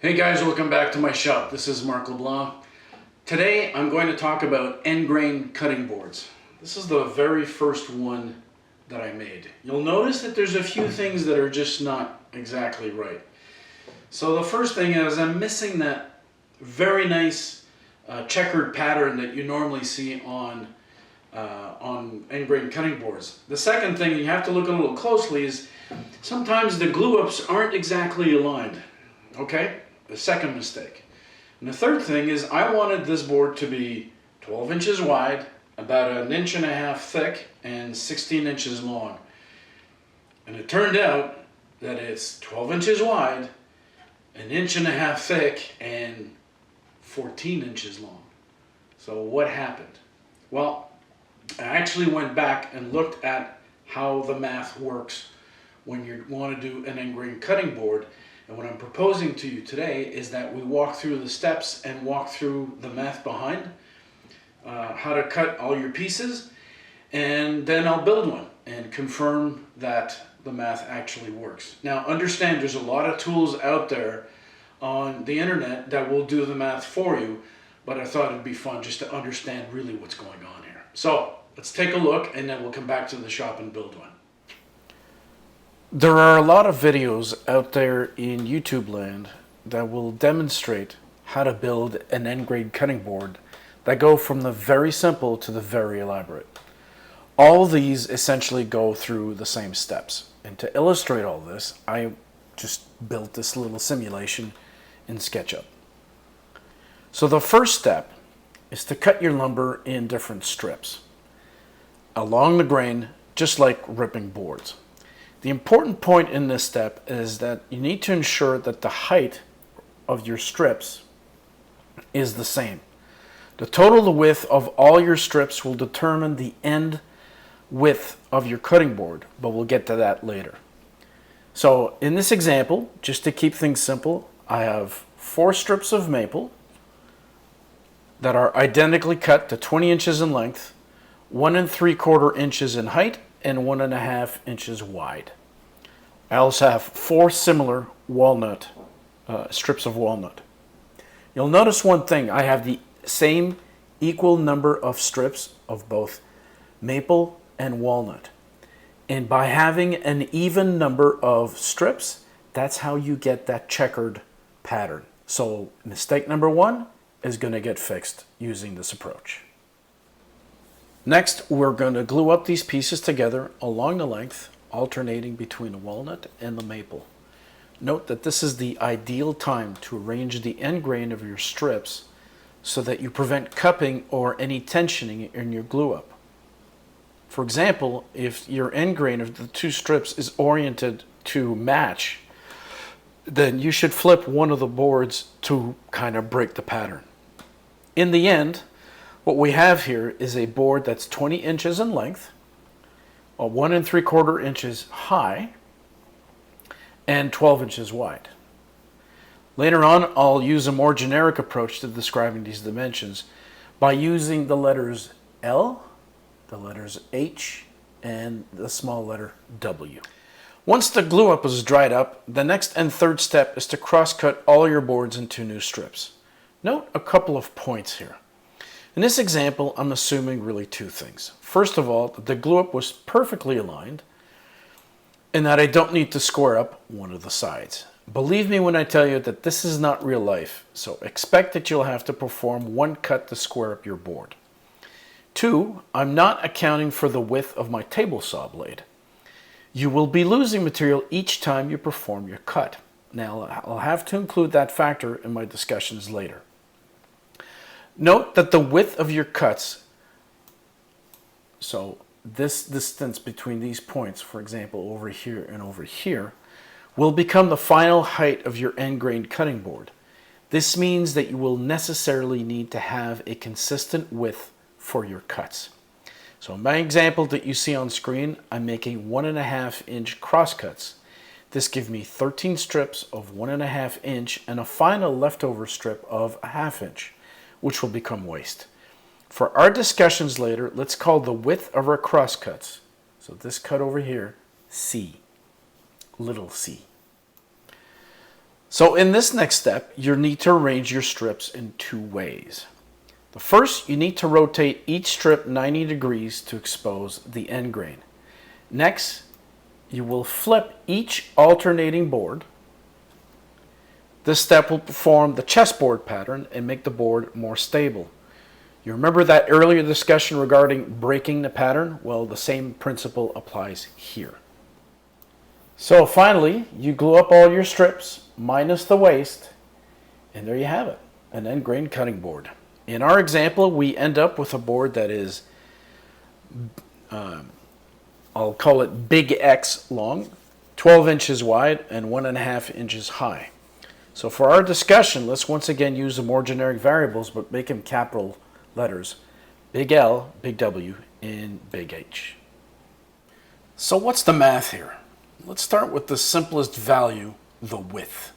Hey guys, welcome back to my shop. This is Mark LeBlanc. Today I'm going to talk about end grain cutting boards. This is the very first one that I made. You'll notice that there's a few things that are just not exactly right. So the first thing is I'm missing that very nice checkered pattern that you normally see on end grain cutting boards. The second thing you have to look a little closely is sometimes the glue ups aren't exactly aligned. Okay? The second mistake. And the third thing is I wanted this board to be 12 inches wide, about 1.5 inches thick, and 16 inches long. And it turned out that it's 12 inches wide, 1.5 inches thick, and 14 inches long. So what happened? Well, I actually went back and looked at how the math works when you want to do an end grain cutting board. And what I'm proposing to you today is that we walk through the steps and walk through the math behind how to cut all your pieces, and then I'll build one and confirm that the math actually works. Now understand there's a lot of tools out there on the internet that will do the math for you, but I thought it'd be fun just to understand really what's going on here. So let's take a look and then we'll come back to the shop and build one. There are a lot of videos out there in YouTube land that will demonstrate how to build an end grain cutting board that go from the very simple to the very elaborate. All these essentially go through the same steps. And to illustrate all this, I just built this little simulation in SketchUp. So the first step is to cut your lumber in different strips along the grain, just like ripping boards. The important point in this step is that you need to ensure that the height of your strips is the same. The total width of all your strips will determine the end width of your cutting board, but we'll get to that later. So in this example, just to keep things simple, I have 4 strips of maple that are identically cut to 20 inches in length, 1 3/4 inches in height, and 1.5 inches wide. I also have 4 similar walnut strips of walnut. You'll notice one thing, I have the same equal number of strips of both maple and walnut. And by having an even number of strips, that's how you get that checkered pattern. So mistake number 1 is going to get fixed using this approach. Next, we're going to glue up these pieces together along the length, alternating between the walnut and the maple. Note that this is the ideal time to arrange the end grain of your strips so that you prevent cupping or any tensioning in your glue up. For example, if your end grain of the 2 strips is oriented to match, then you should flip one of the boards to kind of break the pattern. In the end, what we have here is a board that's 20 inches in length, 1 3/4 inches high, and 12 inches wide. Later on, I'll use a more generic approach to describing these dimensions by using the letters L, the letters H, and the small letter W. Once the glue up is dried up, the next and third step is to cross-cut all your boards into new strips. Note a couple of points here. In this example, I'm assuming really 2 things. First of all, that the glue up was perfectly aligned and that I don't need to square up one of the sides. Believe me when I tell you that this is not real life, so expect that you'll have to perform 1 cut to square up your board. 2, I'm not accounting for the width of my table saw blade. You will be losing material each time you perform your cut. Now, I'll have to include that factor in my discussions later. Note that the width of your cuts, so this distance between these points, for example, over here and over here, will become the final height of your end grain cutting board. This means that you will necessarily need to have a consistent width for your cuts. So in my example that you see on screen, I'm making 1.5 inch cross cuts. This gives me 13 strips of 1.5 inch and a final leftover strip of 1/2 inch, which will become waste. For our discussions later, let's call the width of our cross cuts, so this cut over here, C, little c. So in this next step, you need to arrange your strips in two ways. The first, you need to rotate each strip 90 degrees to expose the end grain. Next, you will flip each alternating board. This step will perform the chessboard pattern and make the board more stable. You remember that earlier discussion regarding breaking the pattern? Well, the same principle applies here. So finally, you glue up all your strips, minus the waste, and there you have it, an end grain cutting board. In our example, we end up with a board that is, I'll call it big X long, 12 inches wide, and 1.5 inches high. So for our discussion, let's once again use the more generic variables, but make them capital letters. Big L, big W, and big H. So what's the math here? Let's start with the simplest value, the width.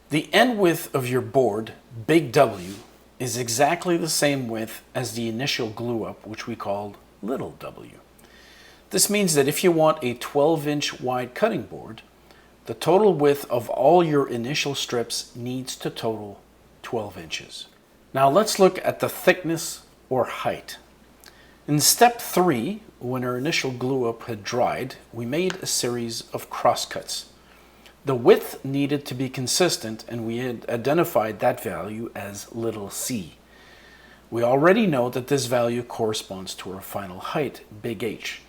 The end width of your board, big W, is exactly the same width as the initial glue up, which we called little w. This means that if you want a 12-inch wide cutting board, the total width of all your initial strips needs to total 12 inches. Now let's look at the thickness or height. In step 3, when our initial glue up had dried, we made a series of crosscuts. The width needed to be consistent, and we had identified that value as little c. We already know that this value corresponds to our final height, big H.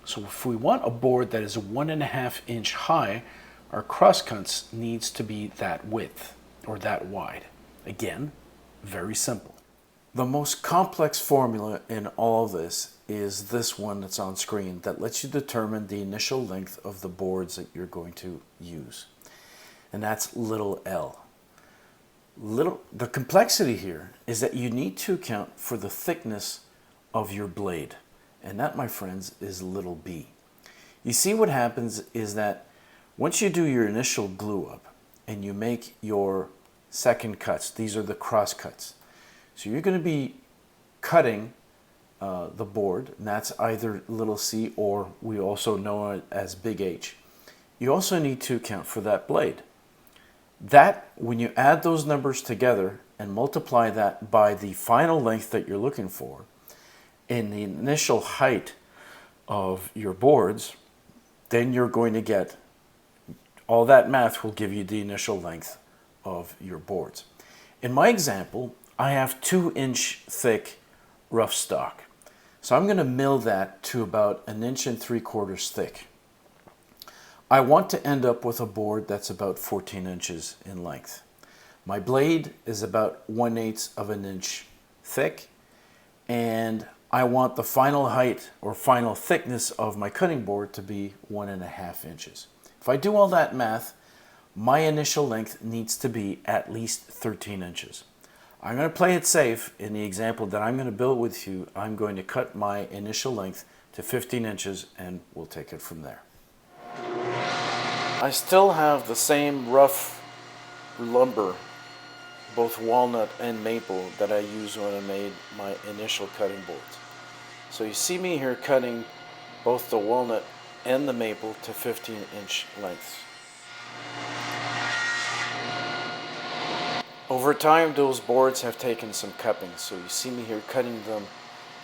So if we want a board that is 1.5 inch high, our crosscuts needs to be that width or that wide. Again, very simple. The most complex formula in all this is this one that's on screen that lets you determine the initial length of the boards that you're going to use. And that's little l. The complexity here is that you need to account for the thickness of your blade. And that, my friends, is little b. You see, what happens is that once you do your initial glue up and you make your second cuts, these are the cross cuts. So you're going to be cutting the board, and that's either little c or we also know it as big H. You also need to account for that blade. That, when you add those numbers together and multiply that by the final length that you're looking for in the initial height of your boards, then you're going to get, all that math will give you the initial length of your boards. In my example, I have 2-inch thick rough stock. So I'm going to mill that to about 1.75 inches thick. I want to end up with a board that's about 14 inches in length. My blade is about 1/8 of an inch thick, and I want the final height or final thickness of my cutting board to be 1.5 inches. If I do all that math, my initial length needs to be at least 13 inches. I'm going to play it safe. In the example that I'm going to build with you, I'm going to cut my initial length to 15 inches and we'll take it from there. I still have the same rough lumber, both walnut and maple, that I used when I made my initial cutting boards. So you see me here cutting both the walnut and the maple to 15-inch lengths. Over time, those boards have taken some cupping, so you see me here cutting them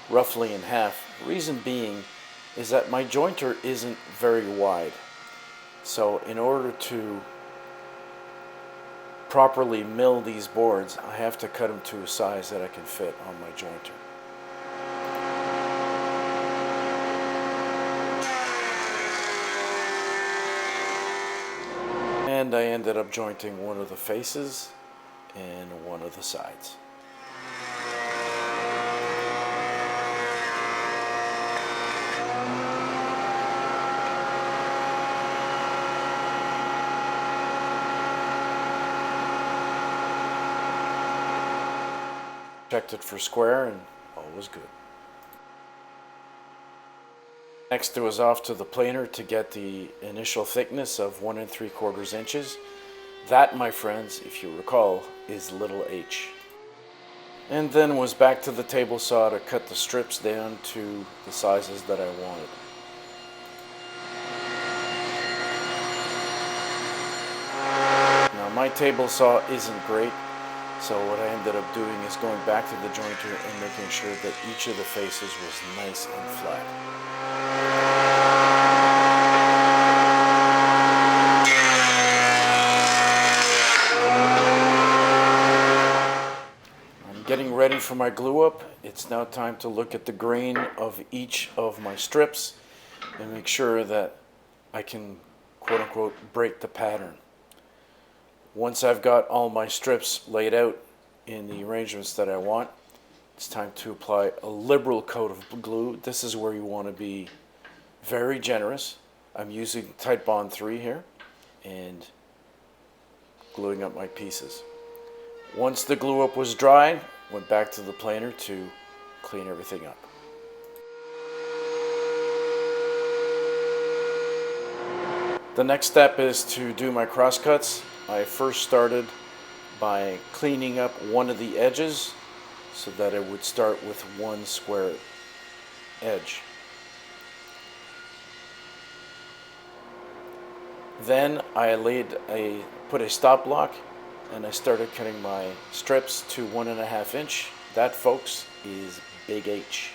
roughly in half. Reason being is that my jointer isn't very wide. So in order to properly mill these boards, I have to cut them to a size that I can fit on my jointer. And I ended up jointing one of the faces and one of the sides. Checked it for square and all was good. Next, it was off to the planer to get the initial thickness of 1.75 inches. That, my friends, if you recall, is little h. And then was back to the table saw to cut the strips down to the sizes that I wanted. Now My table saw isn't great, so what I ended up doing is going back to the jointer and making sure that each of the faces was nice and flat. Getting ready for my glue up. It's now time to look at the grain of each of my strips and make sure that I can quote unquote break the pattern. Once I've got all my strips laid out in the arrangements that I want, it's time to apply a liberal coat of glue. This is where you want to be very generous. I'm using Titebond 3 here and gluing up my pieces. Once the glue up was dry, went back to the planer to clean everything up. The next step is to do my cross cuts. I first started by cleaning up one of the edges so that it would start with one square edge. Then I put a stop block and I started cutting my strips to 1.5 inch. That, folks, is big H.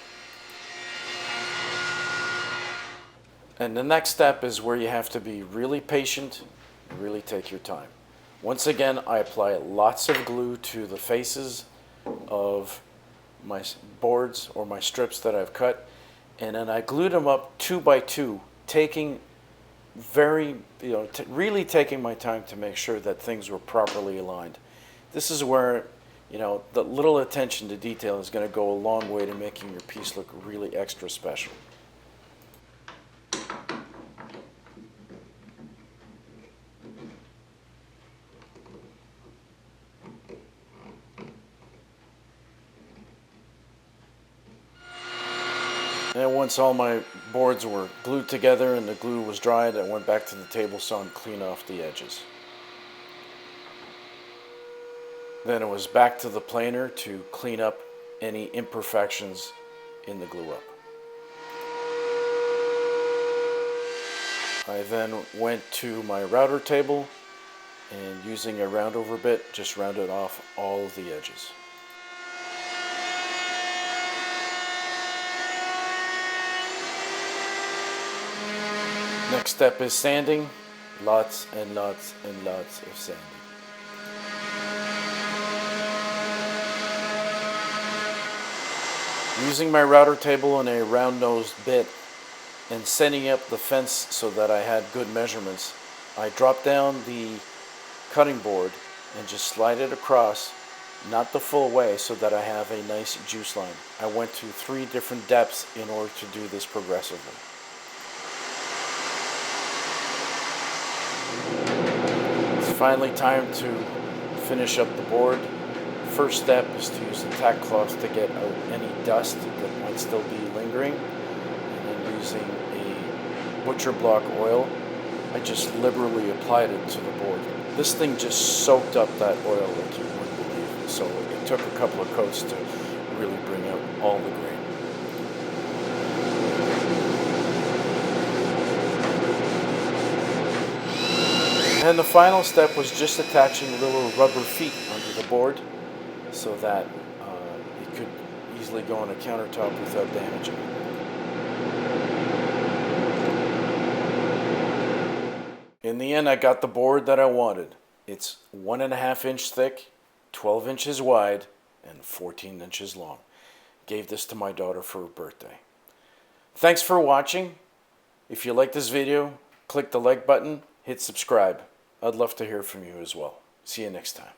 And the next step is where you have to be really patient and really take your time. Once again, I apply lots of glue to the faces of my boards or my strips that I've cut, and then I glued them up 2 by 2, taking really taking my time to make sure that things were properly aligned. This is where, the little attention to detail is going to go a long way to making your piece look really extra special. And once all my boards were glued together and the glue was dried, I went back to the table saw and cleaned off the edges. Then it was back to the planer to clean up any imperfections in the glue up. I then went to my router table and using a round over bit, just rounded off all of the edges. Next step is sanding. Lots and lots and lots of sanding. Using my router table and a round-nosed bit and setting up the fence so that I had good measurements, I dropped down the cutting board and just slide it across, not the full way, so that I have a nice juice line. I went to 3 different depths in order to do this progressively. It's finally time to finish up the board. First step is to use a tack cloth to get out any dust that might still be lingering, and then using a butcher block oil, I just liberally applied it to the board. This thing just soaked up that oil like you wouldn't believe, so it took a couple of coats to really bring out all the grain. And the final step was just attaching little rubber feet under the board so that it could easily go on a countertop without damaging it. In the end, I got the board that I wanted. It's 1.5 inch thick, 12 inches wide, and 14 inches long. Gave this to my daughter for her birthday. Thanks for watching. If you like this video, click the like button, hit subscribe. I'd love to hear from you as well. See you next time.